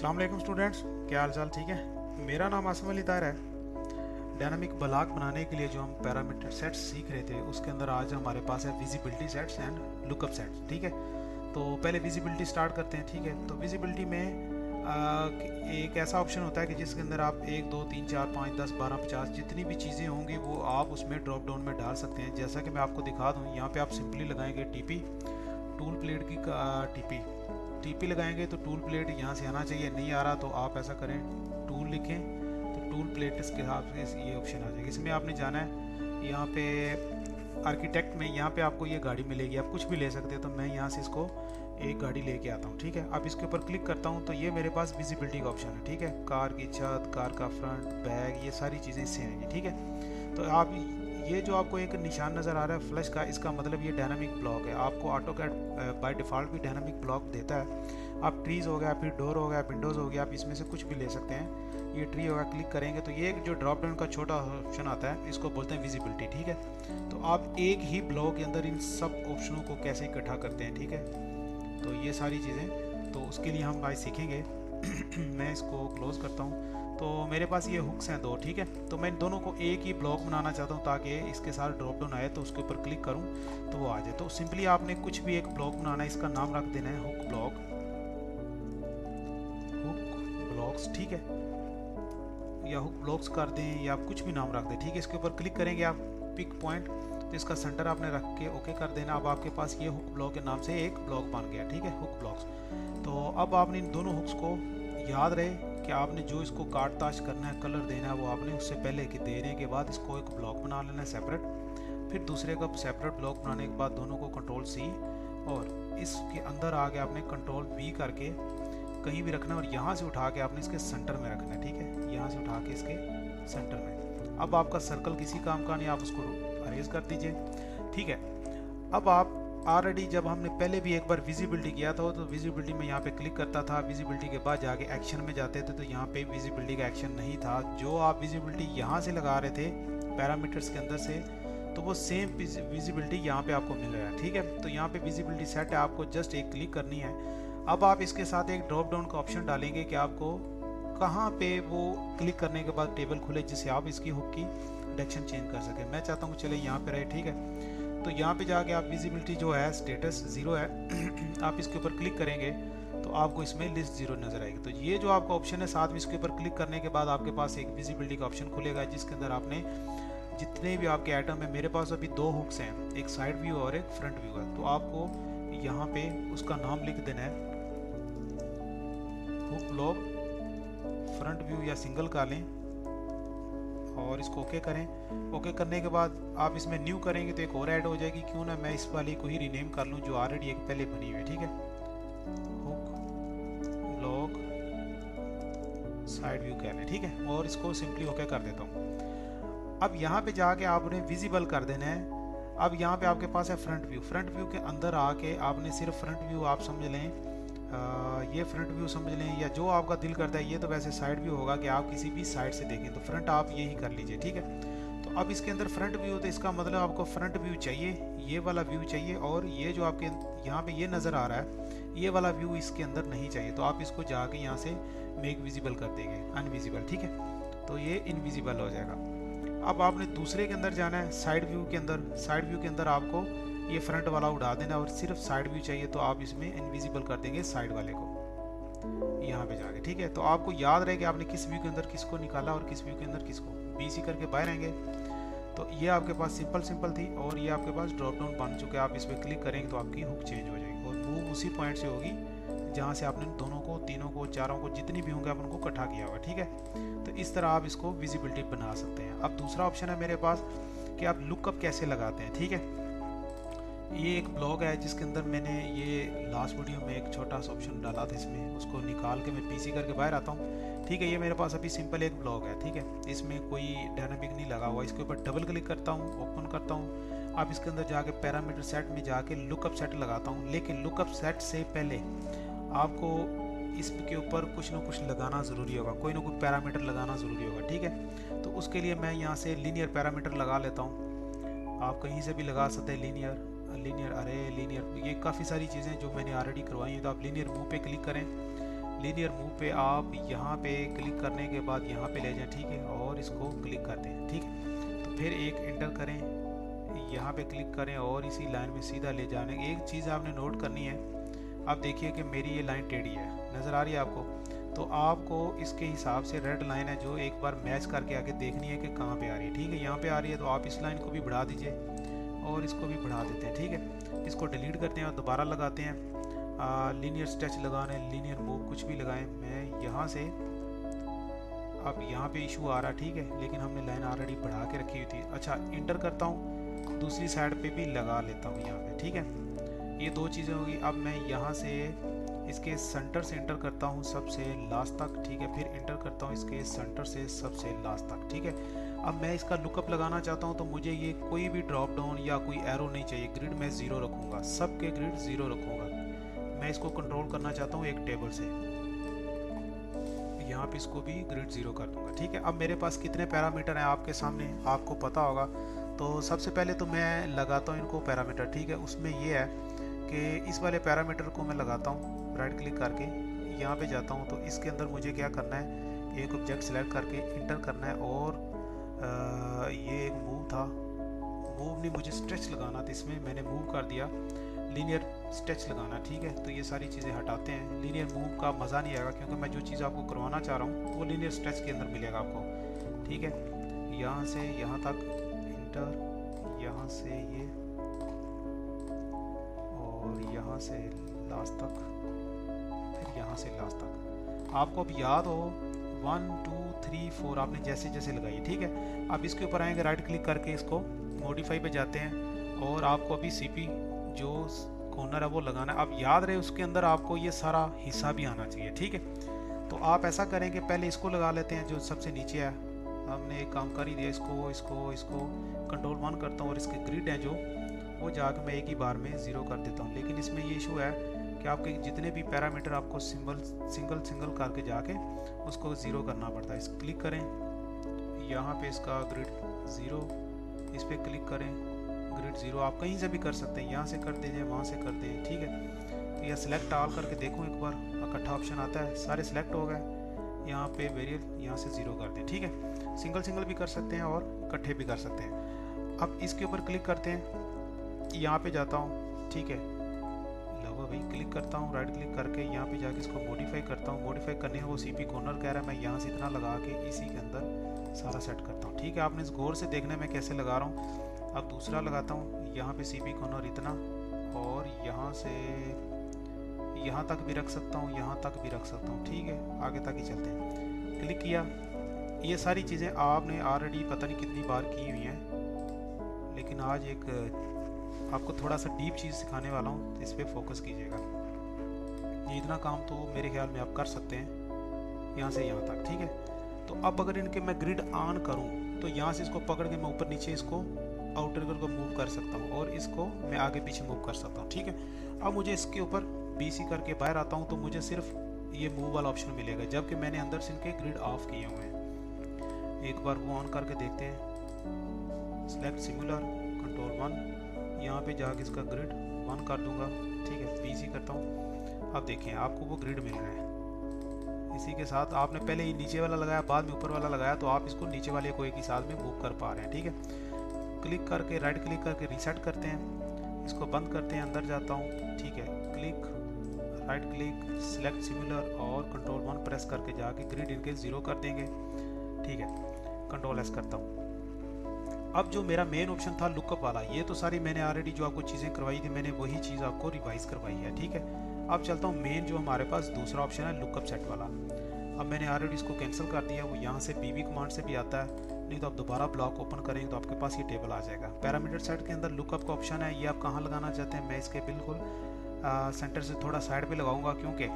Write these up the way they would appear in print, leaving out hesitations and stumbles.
अस्सलाम वालेकुम स्टूडेंट्स, क्या हाल चाल? ठीक है। मेरा नाम आसम अली ताहिर है। डायनामिक ब्लॉक बनाने के लिए जो हम पैरामीटर सेट्स सीख रहे थे उसके अंदर आज हमारे पास है visibility sets and lookup sets. ठीक है, तो पहले विजिबिलिटी स्टार्ट करते हैं। ठीक है, तो विजिबिलिटी में एक ऐसा ऑप्शन होता है कि जिसके अंदर आप 1 2 3 4 5 10 12 50 जितनी भी चीज़ें होंगी वो आप उसमें ड्रॉप डाउन में डाल सकते हैं। जैसा कि मैं आपको दिखा दूँ, यहाँ पे आप सिंपली लगाएंगे टीपी, टूल प्लेट की टीपी लगाएंगे तो टूल प्लेट यहाँ से आना चाहिए। नहीं आ रहा तो आप ऐसा करें, टूल लिखें तो टूल प्लेट के हिसाब से ये ऑप्शन आ जाएगा। इसमें आपने जाना है यहाँ पे आर्किटेक्ट में, यहाँ पे आपको ये गाड़ी मिलेगी, आप कुछ भी ले सकते हैं। तो मैं यहाँ से इसको एक गाड़ी लेके आता हूँ। ठीक है, अब इसके ऊपर क्लिक करता हूँ तो ये मेरे पास विजिबिलिटी का ऑप्शन है। ठीक है, कार की छत, कार का फ्रंट, बैग, ये सारी चीज़ें इससे आएंगी। ठीक है, तो आप ये जो आपको एक निशान नज़र आ रहा है फ्लैश का, इसका मतलब ये डायनामिक ब्लॉक है। आपको ऑटोकैड बाय डिफ़ॉल्ट भी डायनामिक ब्लॉक देता है। आप ट्रीज़ हो गया, फिर डोर हो गया, विंडोज़ हो गया, आप इसमें से कुछ भी ले सकते हैं। ये ट्री होगा, क्लिक करेंगे तो ये जो ड्रॉप डाउन का छोटा ऑप्शन आता है इसको बोलते हैं विजिबिलिटी। ठीक है, तो आप एक ही ब्लॉक के अंदर इन सब ऑप्शनों को कैसे इकट्ठा करते हैं। ठीक है, तो ये सारी चीज़ें तो उसके लिए हम आज सीखेंगे। मैं इसको क्लोज़ करता हूँ। तो मेरे पास ये हुक्स हैं 2। ठीक है, तो मैं दोनों को एक ही ब्लॉक बनाना चाहता हूँ ताकि इसके साथ ड्रॉप डाउन आए तो उसके ऊपर क्लिक करूँ तो वो आ जाए। तो सिंपली आपने कुछ भी एक ब्लॉक बनाना है, इसका नाम रख देना है हुक ब्लॉक्स। ठीक है, या हुक ब्लॉक्स कर दें या आप कुछ भी नाम रख दें। ठीक है, इसके ऊपर क्लिक करेंगे आप, पिक पॉइंट, तो इसका सेंटर आपने रख के ओके कर देना। अब आपके पास ये हुक ब्लॉक के नाम से एक ब्लॉक बन गया। ठीक है, हुक ब्लॉक्स। तो अब आपने इन दोनों हुक्स को याद रहे कि आपने जो इसको काट ताश करना है, कलर देना है, वो आपने उससे पहले कि देने के बाद इसको एक ब्लॉक बना लेना है सेपरेट। फिर दूसरे का सेपरेट ब्लॉक बनाने के बाद दोनों को कंट्रोल C और इसके अंदर आके आपने कंट्रोल V करके कहीं भी रखना है और यहाँ से उठा के आपने इसके सेंटर में रखना है। ठीक है, यहाँ से उठा के इसके सेंटर में। अब आपका सर्कल किसी काम का नहीं, आप उसको अरेज कर दीजिए। ठीक है, अब आप ऑलरेडी जब हमने पहले भी एक बार विजिबिलिटी किया था तो विजिबिलिटी में यहाँ पे क्लिक करता था, विजिबिलिटी के बाद जाके एक्शन में जाते थे तो यहाँ पे विजिबिलिटी का एक्शन नहीं था। जो आप विजिबिलिटी यहाँ से लगा रहे थे पैरामीटर्स के अंदर से, तो वो सेम विजिबिलिटी यहाँ पे आपको मिल रहा है। ठीक है, तो यहाँ पे विजिबिलिटी सेट है, आपको जस्ट एक क्लिक करनी है। अब आप इसके साथ एक ड्रॉप डाउन का ऑप्शन डालेंगे कि आपको कहाँ पे वो क्लिक करने के बाद टेबल खुले जिससे आप इसकी हुक की डायरेक्शन चेंज कर सकें। मैं चाहता हूँ चले यहाँ पे रहे। ठीक है, तो यहाँ पे जाके आप विजिबिलिटी जो है स्टेटस 0 है आप इसके ऊपर क्लिक करेंगे तो आपको इसमें लिस्ट 0 नज़र आएगी। तो ये जो आपका ऑप्शन है, साथ में इसके ऊपर क्लिक करने के बाद आपके पास एक विजिबिलिटी का ऑप्शन खुलेगा जिसके अंदर आपने जितने भी आपके आइटम है, मेरे पास अभी 2 हुक्स हैं, एक साइड व्यू और एक फ्रंट व्यू है। तो आपको यहाँ पे उसका नाम लिख देना है हुक ब्लॉक फ्रंट व्यू या सिंगल कर लें और इसको ओके करें। ओके करने के बाद आप इसमें न्यू करेंगे तो एक और ऐड हो जाएगी। क्यों ना मैं इस वाली को ही रीनेम कर लूँ जो ऑलरेडी एक पहले बनी हुई है। ठीक है, हुक ब्लॉक साइड व्यू कह लें। ठीक है, और इसको सिंपली ओके कर देता हूँ। अब यहाँ पे जाके आपने विजिबल कर देना है। अब यहाँ पे आपके पास है फ्रंट व्यू। फ्रंट व्यू के अंदर आके आपने सिर्फ फ्रंट व्यू आप समझ लें, ये फ्रंट व्यू समझ लें या जो आपका दिल करता है। ये तो वैसे साइड व्यू होगा कि आप किसी भी साइड से देखें, तो फ्रंट आप यही कर लीजिए। ठीक है, तो अब इसके अंदर फ्रंट व्यू, तो इसका मतलब आपको फ्रंट व्यू चाहिए, ये वाला व्यू चाहिए, और ये जो आपके यहाँ पे ये नज़र आ रहा है ये वाला व्यू इसके अंदर नहीं चाहिए। तो आप इसको जाके यहाँ से मेक विजिबल कर देंगे, अनविजिबल। ठीक है, तो ये इनविजिबल हो जाएगा। अब आपने दूसरे के अंदर जाना है, साइड व्यू के अंदर। साइड व्यू के अंदर आपको ये फ्रंट वाला उड़ा देना और सिर्फ साइड व्यू चाहिए तो आप इसमें इनविजिबल कर देंगे साइड वाले को यहाँ पे जाके। ठीक है, तो आपको याद रहे कि आपने किस व्यू के अंदर किसको निकाला और किस व्यू के अंदर किसको। BC करके बाहर आएंगे तो ये आपके पास सिंपल थी और ये आपके पास ड्रॉप डाउन बन चुके हैं। आप इस पर क्लिक करेंगे तो आपकी हुक चेंज हो जाएगी और मूव उसी पॉइंट से होगी जहाँ से आपने दोनों को, तीनों को, चारों को, जितनी भी होंगे आप उनको इकट्ठा किया हुआ। ठीक है, तो इस तरह आप इसको विजिबिलिटी बना सकते हैं। अब दूसरा ऑप्शन है मेरे पास कि आप लुकअप कैसे लगाते हैं। ठीक है, ये एक ब्लॉग है जिसके अंदर मैंने ये लास्ट वीडियो में एक छोटा सा ऑप्शन डाला था, इसमें उसको निकाल के मैं PC करके बाहर आता हूँ। ठीक है, ये मेरे पास अभी सिंपल एक ब्लॉग है। ठीक है, इसमें कोई डायनामिक नहीं लगा हुआ। इसके ऊपर डबल क्लिक करता हूँ, ओपन करता हूँ। अब इसके अंदर जाके पैरामीटर सेट में जाके लुकअप सेट लगाता हूँ। लेकिन लुकअप सेट से पहले आपको इसके ऊपर कुछ ना कुछ लगाना ज़रूरी होगा, कोई ना कोई पैरामीटर लगाना ज़रूरी होगा। ठीक है, तो उसके लिए मैं यहाँ से लीनियर पैरामीटर लगा लेता हूँ। आप कहीं से भी लगा सकते हैं, लीनियर अरे लीनियर, ये काफ़ी सारी चीज़ें जो मैंने ऑलरेडी करवाई हैं। तो आप लीनियर मूव पे क्लिक करें, लीनियर मूव पे आप यहाँ पे क्लिक करने के बाद यहाँ पे ले जाएं, ठीक है, और इसको क्लिक कर दें, ठीक है। तो फिर एक एंटर करें, यहाँ पे क्लिक करें और इसी लाइन में सीधा ले जाने। एक चीज़ आपने नोट करनी है, आप देखिए कि मेरी ये लाइन टेढ़ी है, नज़र आ रही है आपको, तो आपको इसके हिसाब से रेड लाइन है जो एक बार मैच करके आके देखनी है कि कहाँ पे आ रही है, ठीक है। यहाँ पे आ रही है तो आप इस लाइन को भी बढ़ा दीजिए और इसको भी बढ़ा देते हैं, ठीक है। इसको डिलीट करते हैं और दोबारा लगाते हैं। लीनियर स्ट्रेच लगाने, लीनियर मूव कुछ भी लगाएं। मैं यहाँ से, अब यहाँ पे इशू आ रहा है, ठीक है, लेकिन हमने लाइन ऑलरेडी बढ़ा के रखी हुई थी। अच्छा, इंटर करता हूँ, दूसरी साइड पे भी लगा लेता हूँ यहाँ पे, ठीक है। ये दो चीज़ें होगी। अब मैं यहाँ से इसके सेंटर से इंटर करता हूँ सबसे लास्ट तक, ठीक है, फिर इंटर करता हूँ इसके सेंटर से सबसे लास्ट तक, ठीक है। अब मैं इसका लुकअप लगाना चाहता हूँ तो मुझे ये कोई भी ड्रॉप डाउन या कोई एरो नहीं चाहिए, ग्रिड में 0 रखूँगा, सबके ग्रिड 0 रखूँगा। मैं इसको कंट्रोल करना चाहता हूँ एक टेबल से, यहाँ पे इसको भी ग्रिड 0 कर दूँगा, ठीक है। अब मेरे पास कितने पैरामीटर हैं आपके सामने आपको पता होगा। तो सबसे पहले तो मैं लगाता हूँ इनको पैरामीटर, ठीक है। उसमें ये है कि इस वाले पैरामीटर को मैं लगाता हूँ, राइट क्लिक करके यहाँ पे जाता हूँ। तो इसके अंदर मुझे क्या करना है, एक ऑब्जेक्ट सेलेक्ट करके इंटर करना है और ये एक मूव था, मूव नहीं, मुझे स्ट्रेच लगाना था, इसमें मैंने मूव कर दिया, लीनियर स्ट्रेच लगाना, ठीक है। तो ये सारी चीज़ें हटाते हैं, लीनियर मूव का मज़ा नहीं आएगा क्योंकि मैं जो चीज़ आपको करवाना चाह रहा हूँ वो लीनियर स्ट्रेच के अंदर मिलेगा आपको, ठीक है। यहाँ से यहाँ तक इंटर, यहाँ से ये और यहाँ से लास्ट तक, फिर यहाँ से लास्ट तक। आपको अब याद हो 1 2 3 4 आपने जैसे जैसे लगाई, ठीक है। अब इसके ऊपर आएंगे, राइट क्लिक करके इसको मॉडिफाई पे जाते हैं और आपको अभी सीपी जो कॉर्नर है वो लगाना है। अब याद रहे उसके अंदर आपको ये सारा हिस्सा भी आना चाहिए, ठीक है। तो आप ऐसा करें कि पहले इसको लगा लेते हैं जो सबसे नीचे है, हमने एक काम कर ही दिया, इसको कंट्रोल 1 करता हूँ और इसके ग्रिड हैं जो वो जाकर मैं एक ही बार में 0 कर देता हूँ। लेकिन इसमें ये इशू है कि आपके जितने भी पैरामीटर आपको सिंगल करके जाके उसको 0 करना पड़ता है। इस क्लिक करें, यहाँ पे इसका ग्रिड 0, इस पर क्लिक करें, ग्रिड 0। आप कहीं से भी कर सकते हैं, यहाँ से कर दीजिए, वहाँ से कर दीजिए, ठीक है। तो यह सिलेक्ट ऑल करके देखूँ एक बार, इकट्ठा ऑप्शन आता है, सारे सिलेक्ट हो गए। यहाँ पे वेरिएबल यहाँ से 0 कर दें, ठीक है। सिंगल भी कर सकते हैं और इकट्ठे भी कर सकते हैं। अब इसके ऊपर क्लिक करते हैं, यहाँ पे जाता हूँ, ठीक है, लो भाई क्लिक करता हूँ, राइट क्लिक करके यहाँ पे जाके इसको मॉडिफाई करता हूँ। मॉडिफाई करने वो सीपी कॉर्नर कह रहा है, मैं यहाँ से इतना लगा के इसी के अंदर सारा सेट करता हूँ, ठीक है। आपने इस गौर से देखने में कैसे लगा रहा हूँ। अब दूसरा लगाता हूँ, यहाँ पे सीपी कॉर्नर इतना और यहाँ से यहाँ तक भी रख सकता हूँ, यहाँ तक भी रख सकता हूँ, ठीक है। आगे तक ही चलते हैं, क्लिक किया। ये सारी चीज़ें आपने ऑलरेडी पता नहीं कितनी बार की हुई हैं, लेकिन आज एक आपको थोड़ा सा डीप चीज़ सिखाने वाला हूँ, तो इस पर फोकस कीजिएगा। ये इतना काम तो मेरे ख्याल में आप कर सकते हैं, यहाँ से यहाँ तक, ठीक है। तो अब अगर इनके मैं ग्रिड ऑन करूँ तो यहाँ से इसको पकड़ के मैं ऊपर नीचे इसको आउटर को मूव कर सकता हूँ और इसको मैं आगे पीछे मूव कर सकता हूँ, ठीक है। अब मुझे इसके ऊपर BC करके बाहर आता हूँ तो मुझे सिर्फ ये मूव वाला ऑप्शन मिलेगा, जबकि मैंने अंदर से इनके ग्रिड ऑफ किए हुए हैं। एक बार वो ऑन करके देखते हैं, सिलेक्ट सिमिलर, कंट्रोल 1, यहाँ पे जाके इसका ग्रिड 1 कर दूंगा, ठीक है। BC करता हूँ, अब देखें आपको वो ग्रिड मिल रहा है। इसी के साथ आपने पहले ये नीचे वाला लगाया, बाद में ऊपर वाला लगाया, तो आप इसको नीचे वाले को एक ही साथ में मूव कर पा रहे हैं, ठीक है। क्लिक करके राइट क्लिक करके रीसेट करते हैं, इसको बंद करते हैं, अंदर जाता हूँ, ठीक है। Click, right click, select similar और कंट्रोल 1 प्रेस करके जाके ग्रिड इनके 0 कर देंगे, ठीक है। कंट्रोल S करता हूँ। अब जो मेरा मेन ऑप्शन था लुकअप वाला, ये तो सारी मैंने ऑलरेडी जो आपको चीज़ें करवाई थी, मैंने वही चीज़ आपको रिवाइज करवाई है, ठीक है। अब चलता हूँ मेन जो हमारे पास दूसरा ऑप्शन है लुकअप सेट वाला। अब मैंने ऑलरेडी इसको कैंसिल कर दिया, वो यहाँ से BB कमांड से भी आता है, नहीं तो आप दोबारा ब्लॉक ओपन करेंगे तो आपके पास ये टेबल आ जाएगा। पैरामीटर सेट के अंदर लुकअप का ऑप्शन है, ये आप कहाँ लगाना चाहते हैं। मैं इसके बिल्कुल सेंटर से थोड़ा साइड पे लगाऊंगा, क्योंकि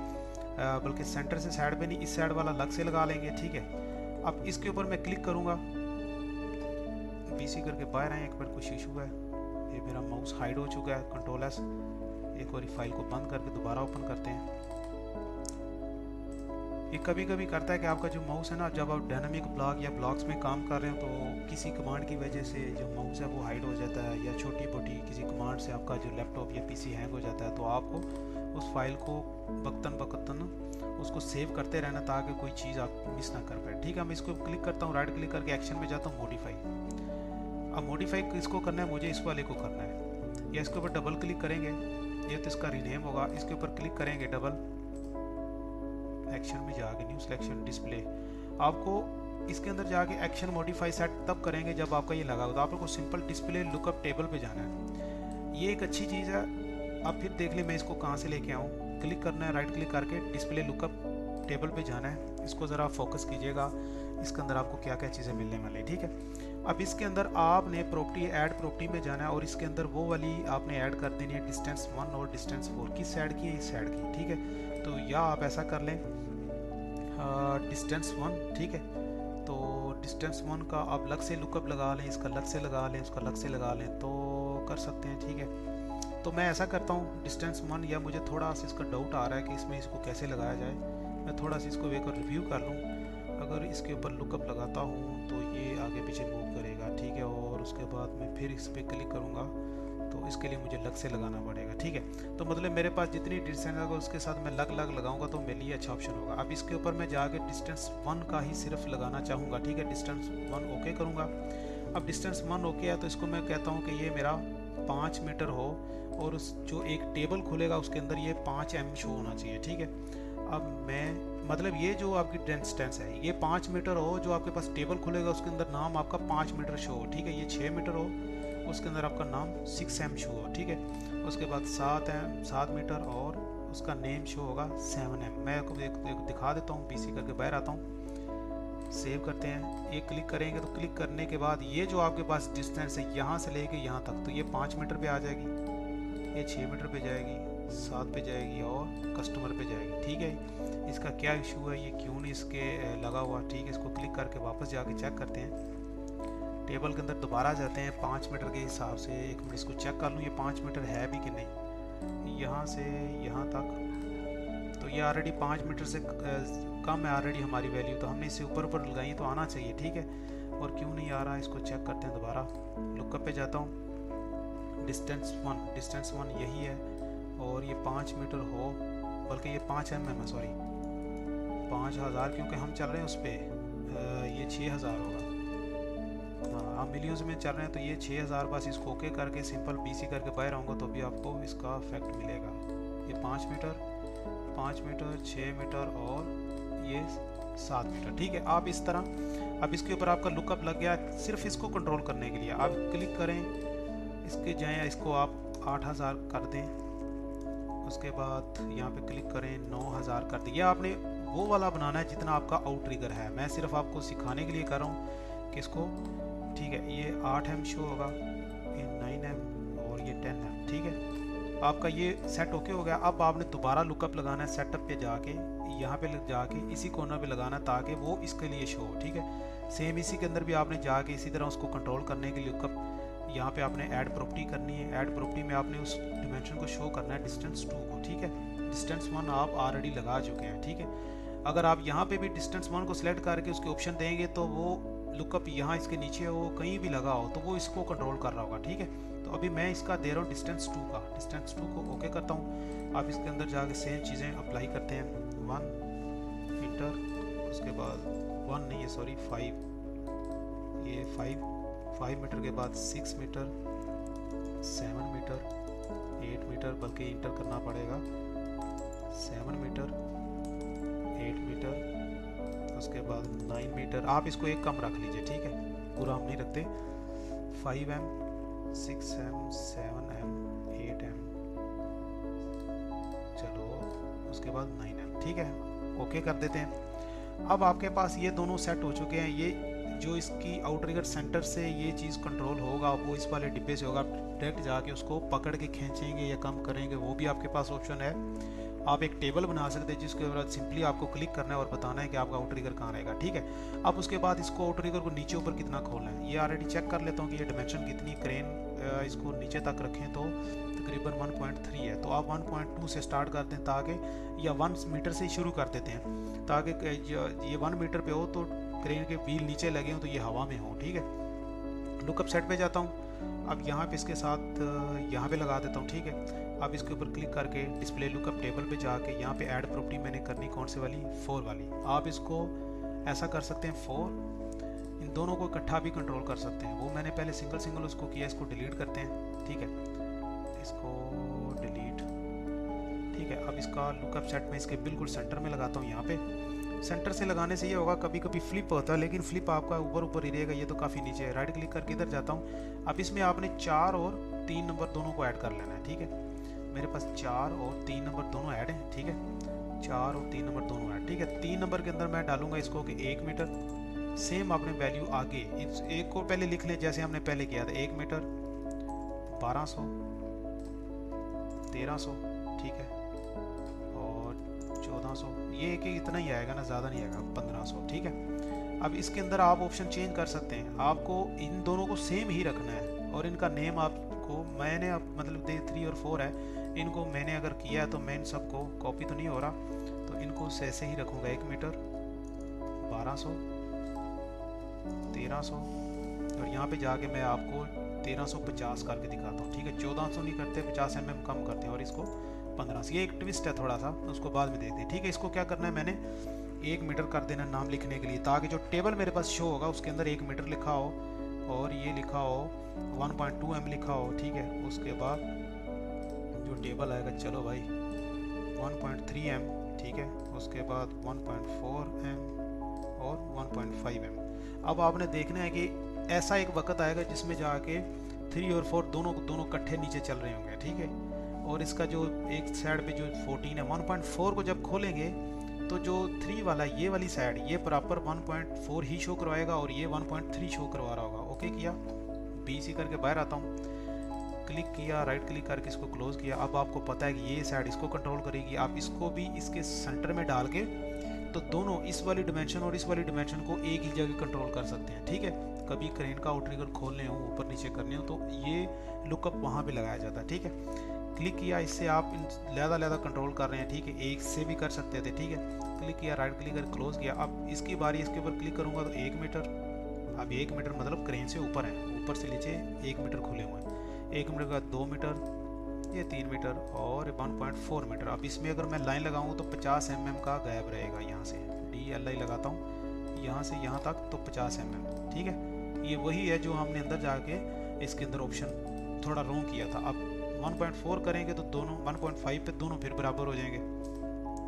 बल्कि सेंटर से साइड पे नहीं, इस साइड वाला अलग से लगा लेंगे, ठीक है। अब इसके ऊपर मैं क्लिक करूँगा, BC करके बाहर आए, एक बार कुछ इशू है, ये मेरा माउस हाइड हो चुका है, कंट्रोल S, एक बार फाइल को बंद करके दोबारा ओपन करते हैं। ये कभी कभी करता है कि आपका जो माउस है ना, जब आप डायनामिक ब्लॉक या ब्लॉक्स में काम कर रहे हो तो किसी कमांड की वजह से जो माउस है वो हाइड हो जाता है, या छोटी मोटी किसी कमांड से आपका जो लैपटॉप या PC हैंग हो जाता है, तो आपको उस फाइल को वक्तन उसको सेव करते रहना ताकि कोई चीज़ आप मिस ना कर पाए। ठीक है, मैं इसको क्लिक करता हूँ, राइट क्लिक करके एक्शन में जाता हूँ, मॉडिफाई। अब मॉडिफाई किसको करना है, मुझे इस वाले को करना है। या इसके ऊपर डबल क्लिक करेंगे, ये तो इसका रीनेम होगा, इसके ऊपर क्लिक करेंगे डबल, एक्शन में जाके न्यू सिलेक्शन डिस्प्ले। आपको इसके अंदर जाके एक्शन मॉडिफाई सेट तब करेंगे जब आपका ये लगा होगा। आपको सिंपल डिस्प्ले लुकअप टेबल पे जाना है, ये एक अच्छी चीज़ है। अब फिर देख ले मैं इसको कहाँ से लेके आऊँ, क्लिक करना है, राइट क्लिक करके डिस्प्ले लुकअप टेबल पे जाना है। इसको ज़रा फोकस कीजिएगा, इसके अंदर आपको क्या क्या चीज़ें मिलने वाली है। ठीक है, अब इसके अंदर आपने प्रॉपर्टी ऐड प्रॉपर्टी में जाना है और इसके अंदर वो वाली आपने ऐड कर देनी है, डिस्टेंस 1 और डिस्टेंस 4। किस साइड की है, इस साइड की। ठीक है, तो या आप ऐसा कर लें डिस्टेंस 1। ठीक है, तो डिस्टेंस 1 का आप अलग से लुकअप लगा लें, इसका अलग से लगा लें, इसका अलग से लगा लें, तो कर सकते हैं। ठीक है, तो मैं ऐसा करता हूँ डिस्टेंस 1, या मुझे थोड़ा सा इसका डाउट आ रहा है कि इसमें इसको कैसे लगाया जाए। मैं थोड़ा सा इसको एक और रिव्यू कर लूँ। अगर इसके ऊपर लुकअप लगाता हूँ तो ये आगे पीछे मूव करेगा। ठीक है, और उसके बाद मैं फिर इस पर क्लिक करूँगा तो इसके लिए मुझे अलग से लगाना पड़ेगा। ठीक है, तो मतलब मेरे पास जितनी डिस्टेंस होगा उसके साथ मैं अलग अलग लगाऊंगा तो मेरे लिए अच्छा ऑप्शन होगा। अब इसके ऊपर मैं जाके डिस्टेंस 1 का ही सिर्फ लगाना चाहूँगा। ठीक है, डिस्टेंस 1 ओके करूँगा। अब डिस्टेंस 1 ओके है तो इसको मैं कहता हूँ कि ये मेरा 5 मीटर हो और उस जो एक टेबल खुलेगा उसके अंदर ये 5 mm शो होना चाहिए। ठीक है, अब मैं मतलब ये जो आपकी डिस्टेंस है ये 5 मीटर हो, जो आपके पास टेबल खुलेगा उसके अंदर नाम आपका 5 मीटर शो हो। ठीक है, ये 6 मीटर हो, उसके अंदर आपका नाम 6 m शो हो। ठीक है, उसके बाद 7 मीटर और उसका नेम शो होगा 7 m। मैं आपको एक दिखा देता हूँ, पीसी करके बाहर आता हूँ, सेव करते हैं, ये क्लिक करेंगे तो क्लिक करने के बाद ये जो आपके पास डिस्टेंस है यहाँ से लेके यहाँ तक, तो ये 5 मीटर पे आ जाएगी, ये 6 मीटर पे जाएगी, 7 पे जाएगी और कस्टमर पे जाएगी। ठीक है, इसका क्या इशू है, ये क्यों नहीं इसके लगा हुआ। ठीक है, इसको क्लिक करके वापस जाके चेक करते हैं, टेबल के अंदर दोबारा जाते हैं 5 मीटर के हिसाब से। एक मिनट इसको चेक कर लूँ ये 5 मीटर है भी कि नहीं। यहाँ से यहाँ तक तो ये ऑलरेडी 5 मीटर से कम है ऑलरेडी हमारी वैल्यू, तो हमने इसे ऊपर ऊपर लगाई तो आना चाहिए। ठीक है, और क्यों नहीं आ रहा इसको चेक करते हैं दोबारा। लुकअप पे जाता हूँ, डिस्टेंस 1 यही है और ये 5 मीटर हो, बल्कि ये 5 mm है, सॉरी 5000, क्योंकि हम चल रहे हैं उस पर, ये 6000 होगा। हाँ, हम मिलियंस में चल रहे हैं तो ये 6000। बस इसको ओके करके सिंपल BC करके बाहर आऊँगा तो भी आपको इसका इफेक्ट मिलेगा। ये 5 मीटर 6 मीटर और ये 7 मीटर। ठीक है, आप इस तरह, अब इसके ऊपर आपका लुकअप लग गया। सिर्फ इसको कंट्रोल करने के लिए आप क्लिक करें, इसके जाएँ, इसको आप 8000 कर दें, उसके बाद यहाँ पे क्लिक करें 9000 कर दिया। आपने वो वाला बनाना है जितना आपका आउट ट्रिगर है, मैं सिर्फ आपको सिखाने के लिए कर रहा हूँ कि इसको। ठीक है, ये 8 m शो होगा, ये 9 m और ये 10 m। ठीक है, आपका ये सेट ओके हो गया। अब आपने दोबारा लुकअप लगाना है, सेटअप पे जाके यहाँ पे जाके इसी कॉर्नर पे लगाना ताकि वो इसके लिए शो हो। ठीक है, सेम इसी के अंदर भी आपने जाके इसी तरह उसको कंट्रोल करने के लिए लुकअप यहाँ पे आपने ऐड प्रॉपर्टी करनी है। ऐड प्रॉपर्टी में आपने उस डिमेंशन को शो करना है, डिस्टेंस 2 को। ठीक है, डिस्टेंस 1 आप ऑलरेडी लगा चुके हैं। ठीक है, अगर आप यहाँ पे भी डिस्टेंस 1 को सिलेक्ट करके उसके ऑप्शन देंगे तो वो लुकअप यहाँ इसके नीचे हो, कहीं भी लगा हो तो वो इसको कंट्रोल कर रहा होगा। ठीक है, तो अभी मैं इसका दे रहा हूँ डिस्टेंस 2 का, डिस्टेंस 2 को ओके करता हूँ। आप इसके अंदर जाके सेम चीज़ें अप्लाई करते हैं, 1 मीटर, उसके बाद 1 नहीं है सॉरी 5, ये 5 मीटर के बाद 6 मीटर, 7 मीटर, 8 मीटर, बल्कि इंटर करना पड़ेगा, 7 मीटर, 8 मीटर, उसके बाद 9 मीटर। आप इसको एक कम रख लीजिए। ठीक है, पूरा हम नहीं रखते। 5 m, 6 m, 7 m, 8 m, चलो उसके बाद 9 m। ठीक है, ओके कर देते हैं। अब आपके पास ये दोनों सेट हो चुके हैं। ये जो इसकी आउटरिगर सेंटर से ये चीज़ कंट्रोल होगा वो इस वाले डिब्बे से होगा। डायरेक्ट जाके उसको पकड़ के खींचेंगे या कम करेंगे वो भी आपके पास ऑप्शन है। आप एक टेबल बना सकते हैं जिसके बाद सिंपली आपको क्लिक करना है और बताना है कि आपका आउटरिगर कहाँ रहेगा। ठीक है, अब उसके बाद इसको आउटरिगर को नीचे ऊपर कितना खोलना है ये ऑलरेडी चेक कर लेता हूँ कि ये डिमेंशन कितनी, क्रेन इसको नीचे तक रखें तो तकरीबन 1.3 है। तो आप 1.2 से स्टार्ट कर दें ताकि, या 1 मीटर से शुरू कर देते हैं ताकि ये 1 मीटर पे हो तो क्रेन के व्हील नीचे लगे हों तो ये हवा में हो। ठीक है, लुकअप सेट पे जाता हूँ। अब यहाँ पे इसके साथ यहाँ पे लगा देता हूँ। ठीक है, अब इसके ऊपर क्लिक करके डिस्प्ले लुकअप टेबल पे जाके यहाँ पे ऐड प्रॉपर्टी मैंने करनी कौन से वाली, 4 वाली। आप इसको ऐसा कर सकते हैं 4, इन दोनों को इकट्ठा भी कंट्रोल कर सकते हैं। वो मैंने पहले सिंगल सिंगल उसको किया, इसको डिलीट करते हैं, ठीक है, इसको डिलीट, ठीक है। अब इसका लुकअप सेट में इसके बिल्कुल सेंटर में लगाता हूँ। यहाँ पे सेंटर से लगाने से ये होगा, कभी कभी फ्लिप होता है लेकिन फ्लिप आपका ऊपर ऊपर ही रहेगा, ये तो काफ़ी नीचे है। राइट क्लिक करके इधर जाता हूँ। अब इसमें आपने 4 और 3 नंबर दोनों को ऐड कर लेना है, ठीक है। मेरे पास 4 और 3 नंबर दोनों ऐड हैं, ठीक है, 4 और 3 नंबर दोनों ऐड, ठीक है। 3 नंबर के अंदर मैं डालूंगा इसको कि 1 मीटर। सेम आपने वैल्यू आगे इस एक को पहले लिख लें जैसे हमने पहले किया था, 1 मीटर 1200 1300, ठीक है, और 1400, ये कि इतना ही आएगा ना, ज़्यादा नहीं आएगा, 1500, ठीक है। अब इसके अंदर आप ऑप्शन चेंज कर सकते हैं, आपको इन दोनों को सेम ही रखना है और इनका नेम आपको, मैंने अब मतलब 3 और 4 है, इनको मैंने अगर किया है तो मैं इन सबको कॉपी तो नहीं हो रहा, तो इनको ऐसे ही रखूँगा, 1 मीटर 1200 1300, और यहाँ पे जाके मैं आपको 1350 करके दिखाता हूँ, ठीक है। 1400 नहीं करते, 50 mm कम करते हैं, और इसको 1500। ये एक ट्विस्ट है थोड़ा सा, उसको बाद में देखते हैं, ठीक है। इसको क्या करना है, मैंने 1 मीटर कर देना नाम लिखने के लिए, ताकि जो टेबल मेरे पास शो होगा उसके अंदर 1 मीटर लिखा हो और ये लिखा हो 1.2 m लिखा हो, ठीक है। उसके बाद जो टेबल आएगा, चलो भाई 1.3 m, ठीक है, उसके बाद 1.4 m और 1.5 m। अब आपने देखना है कि ऐसा एक वक्त आएगा जिसमें जाके 3 और 4 दोनों इकट्ठे नीचे चल रहे होंगे, ठीक है। और इसका जो एक साइड पे जो 14 है, 1.4 को जब खोलेंगे तो जो 3 वाला ये वाली साइड, ये प्रॉपर 1.4 ही शो करवाएगा और ये 1.3 शो करवा रहा होगा। ओके किया, BC करके बाहर आता हूँ, क्लिक किया, राइट क्लिक करके इसको क्लोज किया। अब आपको पता है कि ये साइड इसको कंट्रोल करेगी, आप इसको भी इसके सेंटर में डाल के तो दोनों इस वाली डिमेंशन और इस वाली डिमेंशन को एक ही जगह कंट्रोल कर सकते हैं, ठीक है। कभी क्रेन का आउटरिगर खोलने हो, ऊपर नीचे करने हो, तो ये लुकअप वहाँ पे लगाया जाता है, ठीक है। क्लिक किया, इससे आप लहदा कंट्रोल कर रहे हैं, ठीक है, एक से भी कर सकते थे, ठीक है। क्लिक किया, राइट क्लिक कर क्लोज किया। अब इसकी बारी, इसके ऊपर क्लिक करूँगा तो 1 मीटर, अब 1 मीटर मतलब क्रेन से ऊपर है, ऊपर से नीचे 1 मीटर खुले हुए हैं। 1 मीटर का 2 मीटर, ये 3 मीटर और 1.4 मीटर। अब इसमें अगर मैं लाइन लगाऊँ तो 50 mm का गैप रहेगा, यहाँ से DLI लगाता हूँ, यहाँ से यहाँ तक तो 50 mm, ठीक है। ये वही है जो हमने अंदर जाके इसके अंदर ऑप्शन थोड़ा रॉन्ग किया था। अब 1.4 करेंगे तो दोनों 1.5 पे दोनों फिर बराबर हो जाएंगे,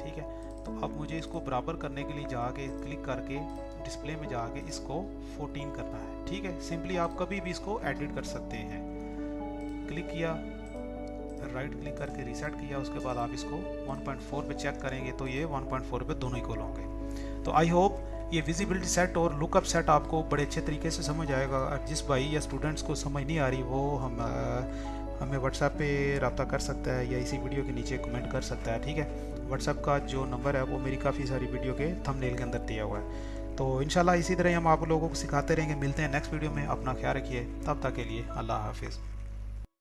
ठीक है। तो अब मुझे इसको बराबर करने के लिए जाके क्लिक करके डिस्प्ले में जाके इसको 14 करना है, ठीक है। सिंपली आप कभी भी इसको एडिट कर सकते हैं। क्लिक किया, राइट क्लिक करके रीसेट किया, उसके बाद आप इसको 1.4 पे चेक करेंगे तो ये 1.4 पे दोनों इक्वल होंगे। तो आई होप ये विजिबिलिटी सेट और लुकअप सेट आपको बड़े अच्छे तरीके से समझ आएगा। जिस भाई या स्टूडेंट्स को समझ नहीं आ रही वो हमें व्हाट्सएप पे रब्ता कर सकता है या इसी वीडियो के नीचे कमेंट कर सकता है, ठीक है। व्हाट्सएप का जो नंबर है वो मेरी काफ़ी सारी वीडियो के थंबनेल के अंदर दिया हुआ है। तो इंशाल्लाह इसी तरह हम आप लोगों को सिखाते रहेंगे। मिलते हैं नेक्स्ट वीडियो में, अपना ख्याल रखिए, तब तक के लिए अल्लाह हाफिज़।